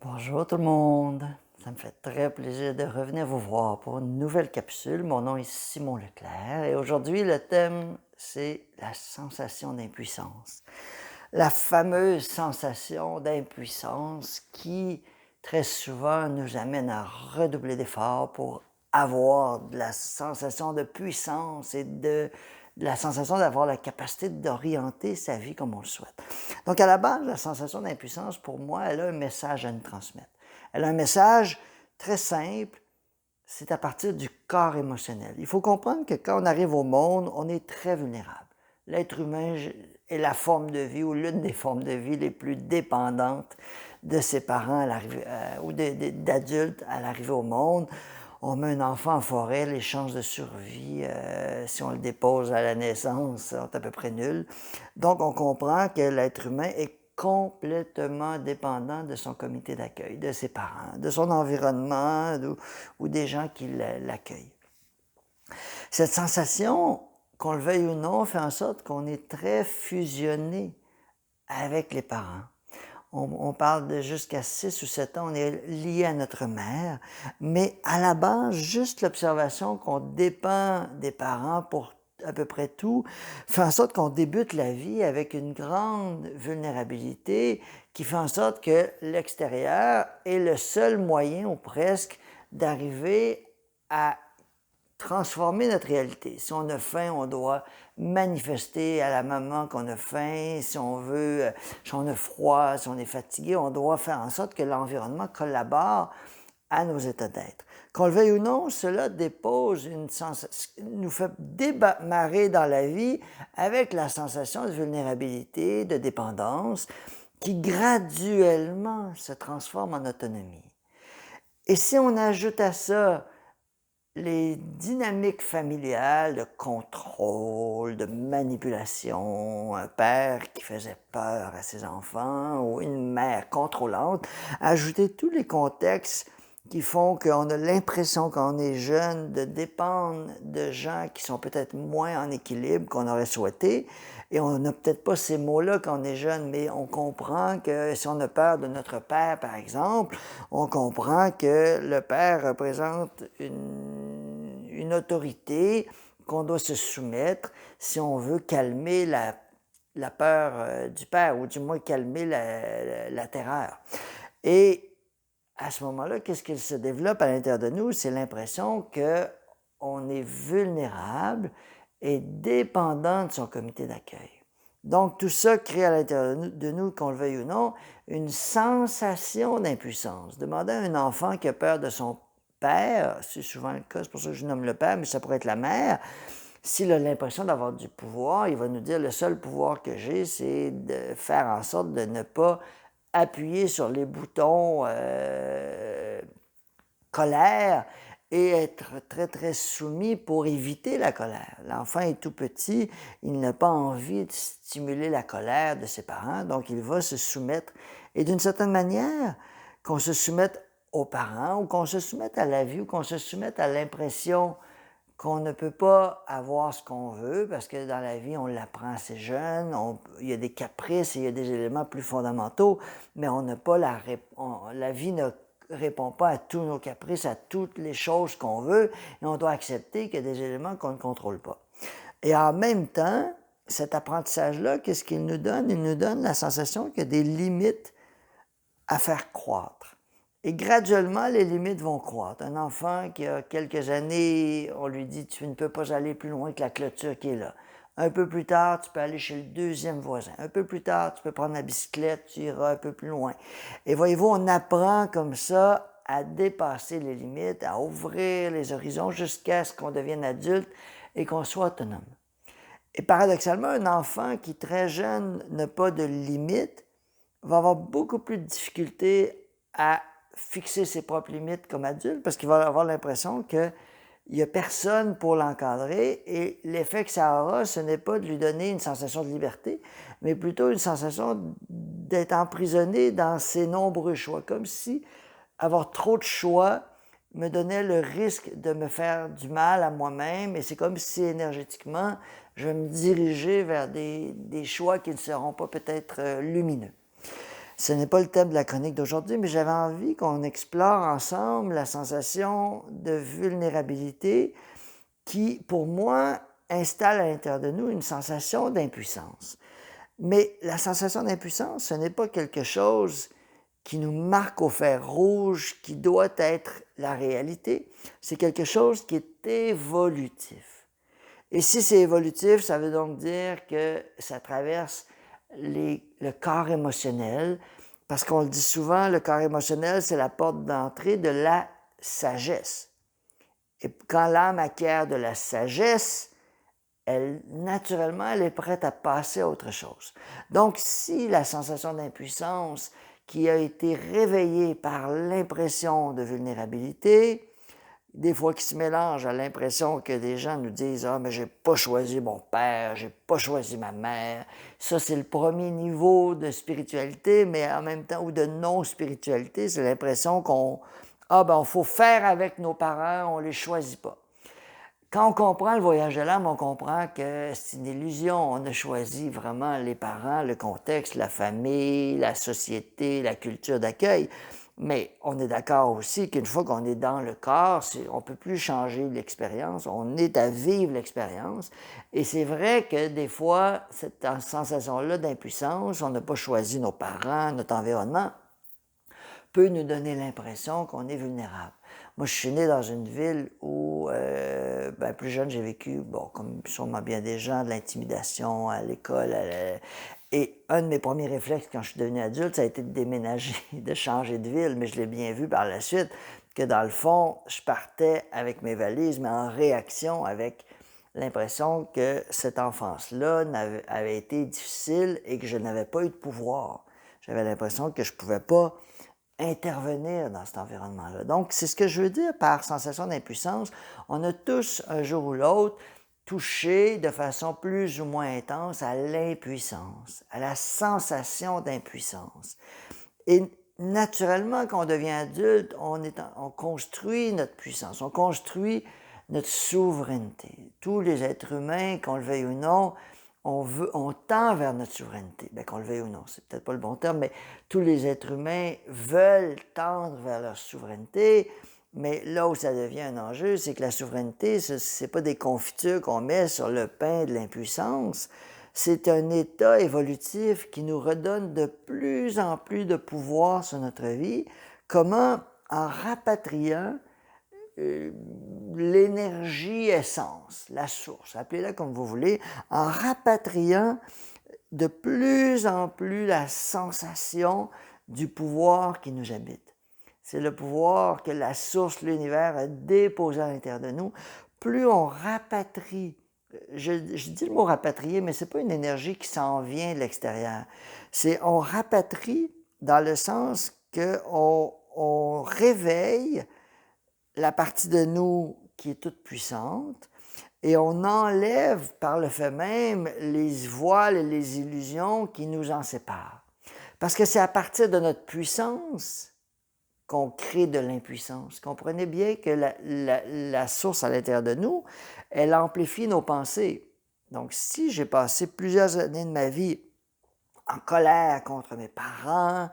Bonjour tout le monde. Ça me fait très plaisir de revenir vous voir pour une nouvelle capsule. Mon nom est Simon Leclerc et aujourd'hui le thème c'est la sensation d'impuissance. La fameuse sensation d'impuissance qui très souvent nous amène à redoubler d'efforts pour avoir de la sensation de puissance et de la sensation d'avoir la capacité d'orienter sa vie comme on le souhaite. Donc, à la base, la sensation d'impuissance, pour moi, elle a un message à nous transmettre. Elle a un message très simple, c'est à partir du corps émotionnel. Il faut comprendre que quand on arrive au monde, on est très vulnérable. L'être humain est la forme de vie ou l'une des formes de vie les plus dépendantes de ses parents ou d'adultes à l'arrivée au monde. On met un enfant en forêt, les chances de survie, si on le dépose à la naissance, sont à peu près nulles. Donc, on comprend que l'être humain est complètement dépendant de son comité d'accueil, de ses parents, de son environnement ou des gens qui l'accueillent. Cette sensation, qu'on le veuille ou non, fait en sorte qu'on est très fusionné avec les parents. On parle de jusqu'à 6 ou 7 ans, on est lié à notre mère, mais à la base, juste l'observation qu'on dépend des parents pour à peu près tout, fait en sorte qu'on débute la vie avec une grande vulnérabilité qui fait en sorte que l'extérieur est le seul moyen, ou presque, d'arriver à transformer notre réalité. Si on a faim, on doit manifester à la maman qu'on a faim. Si on veut, si on a froid, si on est fatigué, on doit faire en sorte que l'environnement collabore à nos états d'être. Qu'on le veuille ou non, cela dépose nous fait démarrer dans la vie avec la sensation de vulnérabilité, de dépendance, qui graduellement se transforme en autonomie. Et si on ajoute à ça les dynamiques familiales de contrôle, de manipulation, un père qui faisait peur à ses enfants ou une mère contrôlante, ajouter tous les contextes qui font qu'on a l'impression quand on est jeune de dépendre de gens qui sont peut-être moins en équilibre qu'on aurait souhaité. Et on n'a peut-être pas ces mots-là quand on est jeune, mais on comprend que si on a peur de notre père, par exemple, on comprend que le père représente une autorité qu'on doit se soumettre si on veut calmer la peur du père, ou du moins calmer la terreur. Et à ce moment-là, qu'est-ce qu'il se développe à l'intérieur de nous? C'est l'impression qu'on est vulnérable et dépendant de son comité d'accueil. Donc, tout ça crée à l'intérieur de nous, qu'on le veuille ou non, une sensation d'impuissance. Demandez à un enfant qui a peur de son père, c'est souvent le cas, c'est pour ça que je nomme le père, mais ça pourrait être la mère, s'il a l'impression d'avoir du pouvoir, il va nous dire le seul pouvoir que j'ai, c'est de faire en sorte de ne pas appuyer sur les boutons colère et être très, très soumis pour éviter la colère. L'enfant est tout petit, il n'a pas envie de stimuler la colère de ses parents, donc il va se soumettre. Et d'une certaine manière, qu'on se soumette aux parents ou qu'on se soumette à la vie ou qu'on se soumette à l'impression qu'on ne peut pas avoir ce qu'on veut, parce que dans la vie, on l'apprend assez jeune, il y a des caprices et il y a des éléments plus fondamentaux, mais on n'a pas la vie ne répond pas à tous nos caprices, à toutes les choses qu'on veut, et on doit accepter qu'il y a des éléments qu'on ne contrôle pas. Et en même temps, cet apprentissage-là, qu'est-ce qu'il nous donne? Il nous donne la sensation qu'il y a des limites à faire croître. Et graduellement, les limites vont croître. Un enfant qui a quelques années, on lui dit « tu ne peux pas aller plus loin que la clôture qui est là ». Un peu plus tard, tu peux aller chez le deuxième voisin. Un peu plus tard, tu peux prendre la bicyclette, tu iras un peu plus loin. Et voyez-vous, on apprend comme ça à dépasser les limites, à ouvrir les horizons jusqu'à ce qu'on devienne adulte et qu'on soit autonome. Et paradoxalement, un enfant qui, très jeune, n'a pas de limites, va avoir beaucoup plus de difficultés à fixer ses propres limites comme adulte parce qu'il va avoir l'impression qu'il n'y a personne pour l'encadrer et l'effet que ça aura, ce n'est pas de lui donner une sensation de liberté, mais plutôt une sensation d'être emprisonné dans ses nombreux choix, comme si avoir trop de choix me donnait le risque de me faire du mal à moi-même et c'est comme si énergétiquement, je me dirigeais vers des choix qui ne seront pas peut-être lumineux. Ce n'est pas le thème de la chronique d'aujourd'hui, mais j'avais envie qu'on explore ensemble la sensation de vulnérabilité qui, pour moi, installe à l'intérieur de nous une sensation d'impuissance. Mais la sensation d'impuissance, ce n'est pas quelque chose qui nous marque au fer rouge, qui doit être la réalité. C'est quelque chose qui est évolutif. Et si c'est évolutif, ça veut donc dire que ça traverse le corps émotionnel, parce qu'on le dit souvent, le corps émotionnel, c'est la porte d'entrée de la sagesse. Et quand l'âme acquiert de la sagesse, naturellement, elle est prête à passer à autre chose. Donc, si la sensation d'impuissance qui a été réveillée par l'impression de vulnérabilité, des fois qui se mélange à l'impression que des gens nous disent « Ah, mais j'ai pas choisi mon père, j'ai pas choisi ma mère ». Ça, c'est le premier niveau de spiritualité, mais en même temps, ou de non-spiritualité, c'est l'impression qu'on il faut faire avec nos parents, on les choisit pas. Quand on comprend le voyage de l'âme, on comprend que c'est une illusion. On a choisi vraiment les parents, le contexte, la famille, la société, la culture d'accueil. Mais on est d'accord aussi qu'une fois qu'on est dans le corps, on ne peut plus changer l'expérience, on est à vivre l'expérience. Et c'est vrai que des fois, cette sensation-là d'impuissance, on n'a pas choisi nos parents, notre environnement, peut nous donner l'impression qu'on est vulnérable. Moi, je suis né dans une ville où, plus jeune, j'ai vécu, comme sûrement bien des gens, de l'intimidation à l'école. Et un de mes premiers réflexes quand je suis devenu adulte, ça a été de déménager, de changer de ville. Mais je l'ai bien vu par la suite, que dans le fond, je partais avec mes valises, mais en réaction avec l'impression que cette enfance-là avait été difficile et que je n'avais pas eu de pouvoir. J'avais l'impression que je ne pouvais pas intervenir dans cet environnement-là. Donc, c'est ce que je veux dire par sensation d'impuissance. On a tous, un jour ou l'autre, touché de façon plus ou moins intense à l'impuissance, à la sensation d'impuissance. Et naturellement, quand on devient adulte, on construit notre puissance, on construit notre souveraineté. Tous les êtres humains, qu'on le veuille ou non, on tend vers notre souveraineté. Bien, qu'on le veuille ou non, c'est peut-être pas le bon terme, mais tous les êtres humains veulent tendre vers leur souveraineté, mais là où ça devient un enjeu, c'est que la souveraineté, ce n'est pas des confitures qu'on met sur le pain de l'impuissance, c'est un état évolutif qui nous redonne de plus en plus de pouvoir sur notre vie. Comment? En rapatriant l'énergie essence, la source, appelez-la comme vous voulez, en rapatriant de plus en plus la sensation du pouvoir qui nous habite. C'est le pouvoir que la source, l'univers, a déposé à l'intérieur de nous. Plus on rapatrie, je dis le mot rapatrier, mais ce n'est pas une énergie qui s'en vient de l'extérieur. C'est on rapatrie dans le sens qu'on réveille la partie de nous qui est toute puissante et on enlève par le fait même les voiles et les illusions qui nous en séparent. Parce que c'est à partir de notre puissance qu'on crée de l'impuissance. Comprenez bien que la source à l'intérieur de nous, elle amplifie nos pensées. Donc, si j'ai passé plusieurs années de ma vie en colère contre mes parents,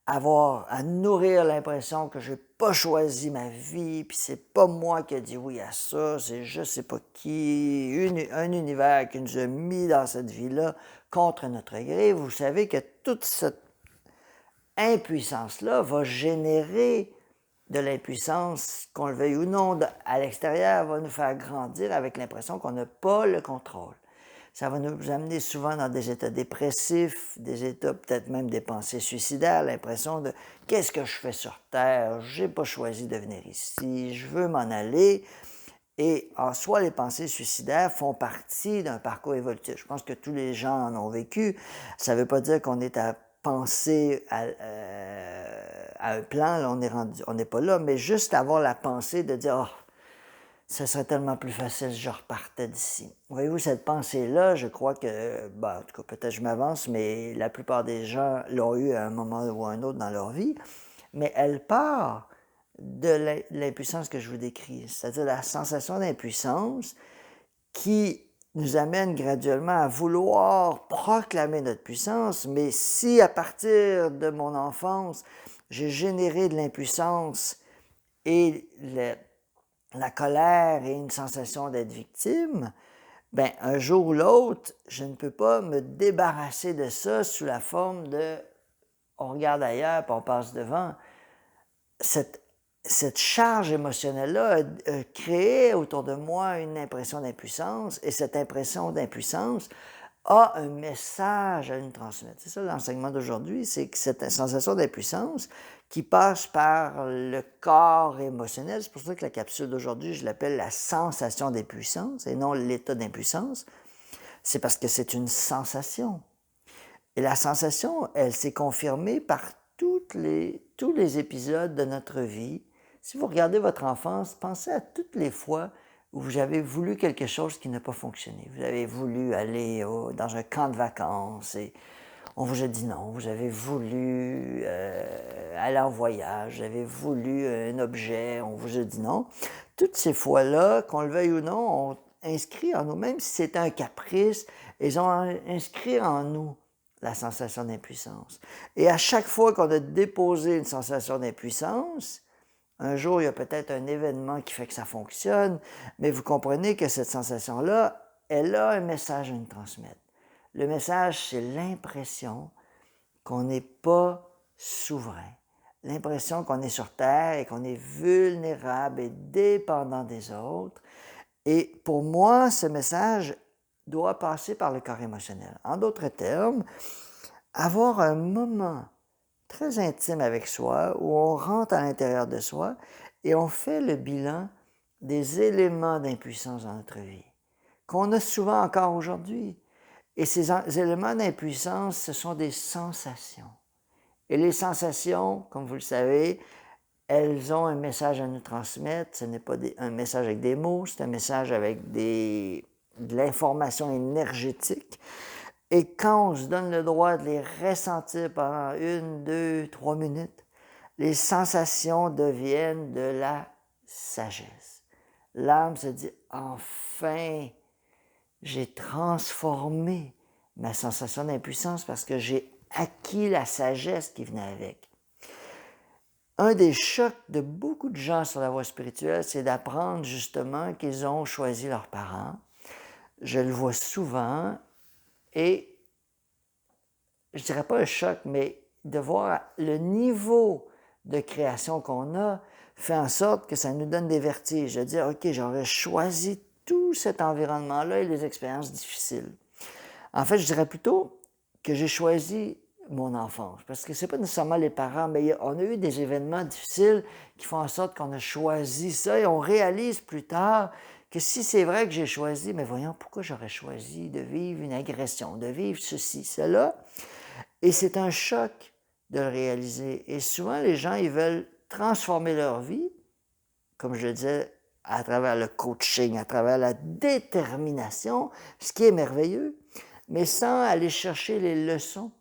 à nourrir l'impression que je n'ai pas choisi ma vie, puis c'est pas moi qui ai dit oui à ça, c'est je sais pas qui, un univers qui nous a mis dans cette vie-là contre notre gré, vous savez que toute cette impuissance-là va générer de l'impuissance, qu'on le veuille ou non, à l'extérieur, va nous faire grandir avec l'impression qu'on n'a pas le contrôle. Ça va nous amener souvent dans des états dépressifs, des états peut-être même des pensées suicidaires, l'impression de « qu'est-ce que je fais sur Terre? J'ai pas choisi de venir ici, je veux m'en aller ». Et en soi, les pensées suicidaires font partie d'un parcours évolutif. Je pense que tous les gens en ont vécu. Ça ne veut pas dire qu'on est à penser à un plan, là, on n'est pas là, mais juste avoir la pensée de dire « oh, ce serait tellement plus facile si je repartais d'ici ». Voyez-vous, cette pensée-là, je crois que, en tout cas, peut-être je m'avance, mais la plupart des gens l'ont eu à un moment ou à un autre dans leur vie, mais elle part de l'impuissance que je vous décris, c'est-à-dire la sensation d'impuissance qui nous amène graduellement à vouloir proclamer notre puissance, mais si à partir de mon enfance, j'ai généré de l'impuissance et la colère et une sensation d'être victime, ben un jour ou l'autre, je ne peux pas me débarrasser de ça sous la forme de on regarde ailleurs puis on passe devant. Cette, cette charge émotionnelle-là a créé autour de moi une impression d'impuissance et cette impression d'impuissance a un message à nous transmettre. C'est ça l'enseignement d'aujourd'hui, c'est que cette sensation d'impuissance qui passe par le corps émotionnel, c'est pour ça que la capsule d'aujourd'hui, je l'appelle la sensation d'impuissance et non l'état d'impuissance, c'est parce que c'est une sensation. Et la sensation, elle s'est confirmée par tous les épisodes de notre vie. Si vous regardez votre enfance, pensez à toutes les fois où vous avez voulu quelque chose qui n'a pas fonctionné. Vous avez voulu aller dans un camp de vacances et on vous a dit non. Vous avez voulu aller en voyage, vous avez voulu un objet, on vous a dit non. Toutes ces fois-là, qu'on le veuille ou non, ont inscrit en nous, même si c'était un caprice, ils ont inscrit en nous la sensation d'impuissance. Et à chaque fois qu'on a déposé une sensation d'impuissance, un jour, il y a peut-être un événement qui fait que ça fonctionne, mais vous comprenez que cette sensation-là, elle a un message à nous transmettre. Le message, c'est l'impression qu'on n'est pas souverain, l'impression qu'on est sur Terre et qu'on est vulnérable et dépendant des autres. Et pour moi, ce message doit passer par le corps émotionnel. En d'autres termes, avoir un moment très intime avec soi où on rentre à l'intérieur de soi et on fait le bilan des éléments d'impuissance dans notre vie, qu'on a souvent encore aujourd'hui. Et ces éléments d'impuissance, ce sont des sensations. Et les sensations, comme vous le savez, elles ont un message à nous transmettre. Ce n'est pas un message avec des mots, c'est un message avec de l'information énergétique. Et quand on se donne le droit de les ressentir pendant 1, 2, 3 minutes, les sensations deviennent de la sagesse. L'âme se dit, enfin, j'ai transformé ma sensation d'impuissance parce que j'ai acquis la sagesse qui venait avec. Un des chocs de beaucoup de gens sur la voie spirituelle, c'est d'apprendre justement qu'ils ont choisi leurs parents. Je le vois souvent et je dirais pas un choc, mais de voir le niveau de création qu'on a fait en sorte que ça nous donne des vertiges. De dire, OK, j'aurais choisi tout cet environnement-là et les expériences difficiles. En fait, je dirais plutôt que j'ai choisi mon enfance, parce que c'est pas nécessairement les parents, mais on a eu des événements difficiles qui font en sorte qu'on a choisi ça et on réalise plus tard que si c'est vrai que j'ai choisi, mais voyons, pourquoi j'aurais choisi de vivre une agression, de vivre ceci, cela? Et c'est un choc de le réaliser. Et souvent, les gens, ils veulent transformer leur vie, comme je le disais, à travers le coaching, à travers la détermination, ce qui est merveilleux, mais sans aller chercher les leçons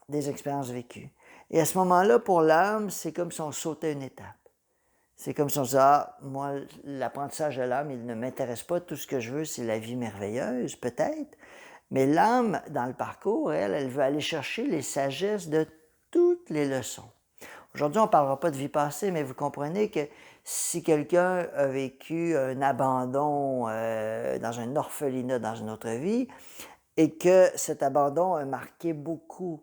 des expériences vécues. Et à ce moment-là, pour l'âme, c'est comme si on sautait une étape. C'est comme si on disait, ah, moi, l'apprentissage de l'âme, il ne m'intéresse pas, tout ce que je veux, c'est la vie merveilleuse, peut-être. Mais l'âme, dans le parcours, elle veut aller chercher les sagesses de toutes les leçons. Aujourd'hui, on ne parlera pas de vie passée, mais vous comprenez que si quelqu'un a vécu un abandon dans un orphelinat dans une autre vie et que cet abandon a marqué beaucoup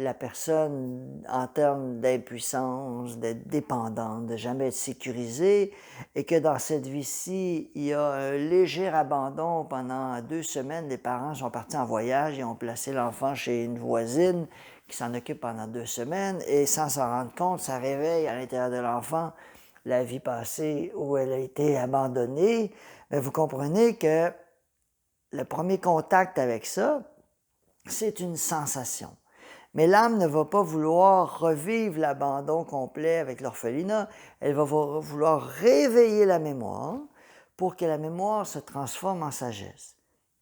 la personne en termes d'impuissance, d'être dépendante, de jamais être sécurisée, et que dans cette vie-ci, il y a un léger abandon pendant 2 semaines, les parents sont partis en voyage et ont placé l'enfant chez une voisine qui s'en occupe pendant 2 semaines, et sans s'en rendre compte, ça réveille à l'intérieur de l'enfant la vie passée où elle a été abandonnée. Mais vous comprenez que le premier contact avec ça, c'est une sensation. Mais l'âme ne va pas vouloir revivre l'abandon complet avec l'orphelinat, elle va vouloir réveiller la mémoire pour que la mémoire se transforme en sagesse.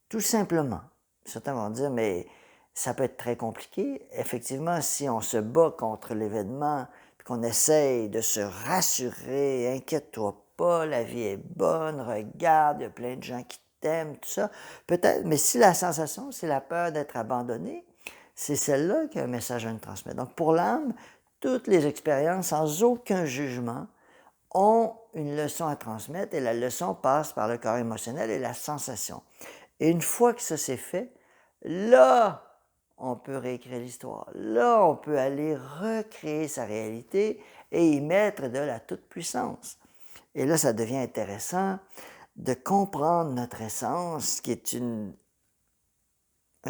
Tout simplement. Certains vont dire, mais ça peut être très compliqué. Effectivement, si on se bat contre l'événement, puis qu'on essaye de se rassurer, inquiète-toi pas, la vie est bonne, regarde, il y a plein de gens qui t'aime, tout ça, peut-être, mais si la sensation, c'est la peur d'être abandonné, c'est celle-là qui a un message à nous transmettre. Donc, pour l'âme, toutes les expériences, sans aucun jugement, ont une leçon à transmettre et la leçon passe par le corps émotionnel et la sensation. Et une fois que ça c'est fait, là, on peut réécrire l'histoire. Là, on peut aller recréer sa réalité et y mettre de la toute-puissance. Et là, ça devient intéressant de comprendre notre essence, qui est un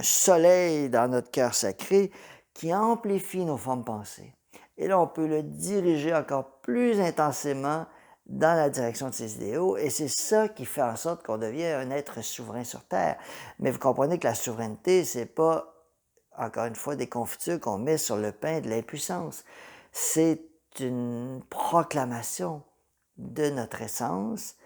soleil dans notre cœur sacré qui amplifie nos formes pensées. Et là, on peut le diriger encore plus intensément dans la direction de ses idéaux, et c'est ça qui fait en sorte qu'on devient un être souverain sur Terre. Mais vous comprenez que la souveraineté, c'est pas, encore une fois, des confitures qu'on met sur le pain de l'impuissance. C'est une proclamation de notre essence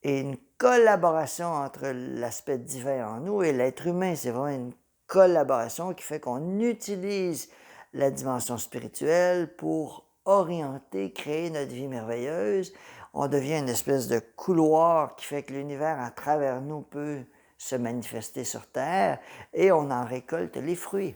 et une collaboration entre l'aspect divin en nous et l'être humain. C'est vraiment une collaboration qui fait qu'on utilise la dimension spirituelle pour orienter, créer notre vie merveilleuse. On devient une espèce de couloir qui fait que l'univers à travers nous peut se manifester sur Terre et on en récolte les fruits.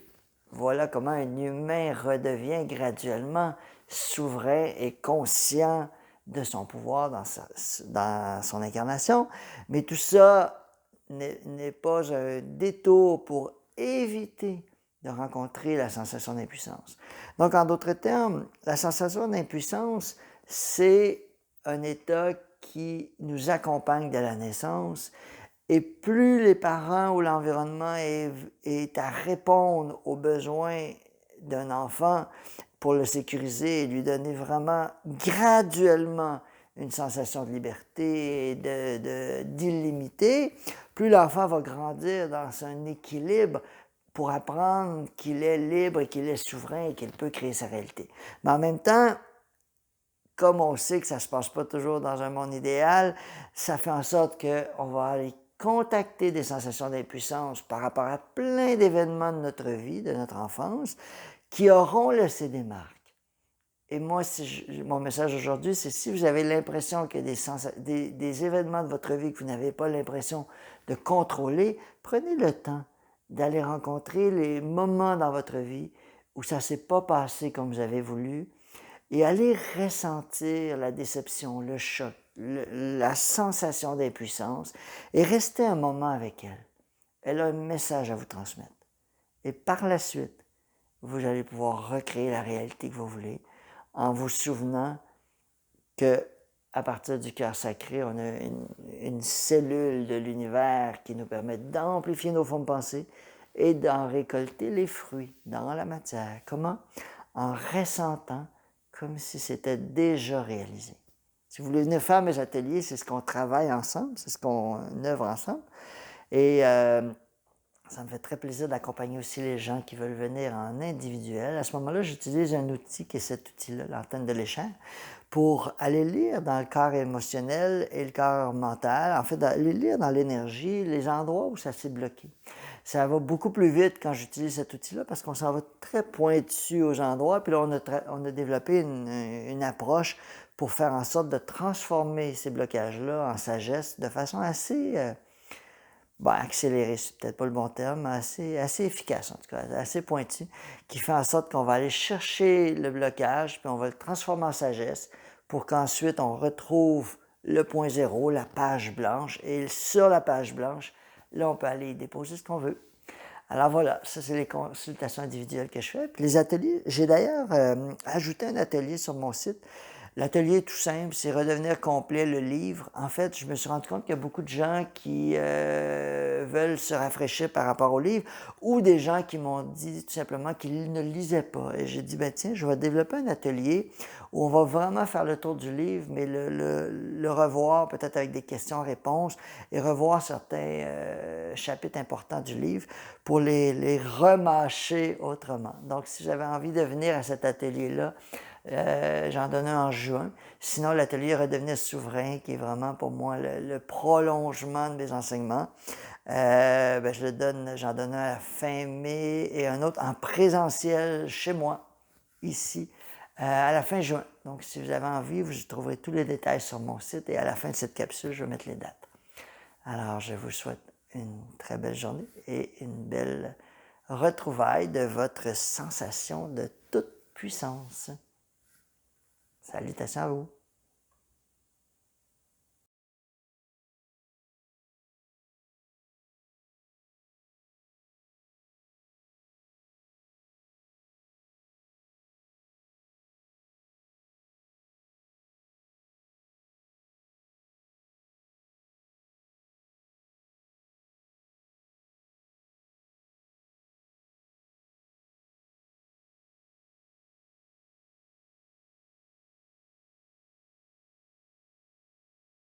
Voilà comment un humain redevient graduellement souverain et conscient de son pouvoir dans son incarnation. Mais tout ça n'est pas un détour pour éviter de rencontrer la sensation d'impuissance. Donc, en d'autres termes, la sensation d'impuissance, c'est un état qui nous accompagne dès la naissance. Et plus les parents ou l'environnement est à répondre aux besoins d'un enfant pour le sécuriser et lui donner vraiment graduellement une sensation de liberté et d'illimité, plus l'enfant va grandir dans un équilibre pour apprendre qu'il est libre et qu'il est souverain et qu'il peut créer sa réalité. Mais en même temps, comme on sait que ça ne se passe pas toujours dans un monde idéal, ça fait en sorte qu'on va aller contacter des sensations d'impuissance par rapport à plein d'événements de notre vie, de notre enfance, qui auront laissé des marques. Et moi, mon message aujourd'hui, c'est si vous avez l'impression qu'il y a des événements de votre vie que vous n'avez pas l'impression de contrôler, prenez le temps d'aller rencontrer les moments dans votre vie où ça ne s'est pas passé comme vous avez voulu et allez ressentir la déception, le choc, la sensation d'impuissance et restez un moment avec elle. Elle a un message à vous transmettre. Et par la suite, vous allez pouvoir recréer la réalité que vous voulez en vous souvenant que à partir du cœur sacré, on a une cellule de l'univers qui nous permet d'amplifier nos formes pensées et d'en récolter les fruits dans la matière. Comment? En ressentant comme si c'était déjà réalisé. Si vous voulez venir faire mes ateliers, c'est ce qu'on travaille ensemble, c'est ce qu'on œuvre ensemble. Et ça me fait très plaisir d'accompagner aussi les gens qui veulent venir en individuel. À ce moment-là, j'utilise un outil qui est cet outil-là, l'antenne de l'échelle, pour aller lire dans le corps émotionnel et le corps mental, en fait, aller lire dans l'énergie les endroits où ça s'est bloqué. Ça va beaucoup plus vite quand j'utilise cet outil-là parce qu'on s'en va très pointu aux endroits. Puis là, on a développé une approche pour faire en sorte de transformer ces blocages-là en sagesse de façon assez accéléré, c'est peut-être pas le bon terme, mais assez efficace en tout cas, assez pointu, qui fait en sorte qu'on va aller chercher le blocage, puis on va le transformer en sagesse pour qu'ensuite on retrouve le point zéro, la page blanche, et sur la page blanche, là on peut aller déposer ce qu'on veut. Alors voilà, ça c'est les consultations individuelles que je fais. Puis les ateliers, j'ai d'ailleurs ajouté un atelier sur mon site. L'atelier est tout simple, c'est redevenir complet le livre. En fait, je me suis rendu compte qu'il y a beaucoup de gens qui veulent se rafraîchir par rapport au livre ou des gens qui m'ont dit tout simplement qu'ils ne lisaient pas. Et j'ai dit, tiens, je vais développer un atelier où on va vraiment faire le tour du livre, mais le revoir peut-être avec des questions-réponses et revoir certains chapitres importants du livre pour les remâcher autrement. Donc, si j'avais envie de venir à cet atelier-là, j'en donne un en juin. Sinon, l'atelier Redevenir souverain, qui est vraiment pour moi le prolongement de mes enseignements, j'en donne un à la fin mai et un autre en présentiel chez moi, ici, à la fin juin. Donc, si vous avez envie, vous trouverez tous les détails sur mon site et à la fin de cette capsule, je vais mettre les dates. Alors, je vous souhaite une très belle journée et une belle retrouvaille de votre sensation de toute puissance. Salutations à vous.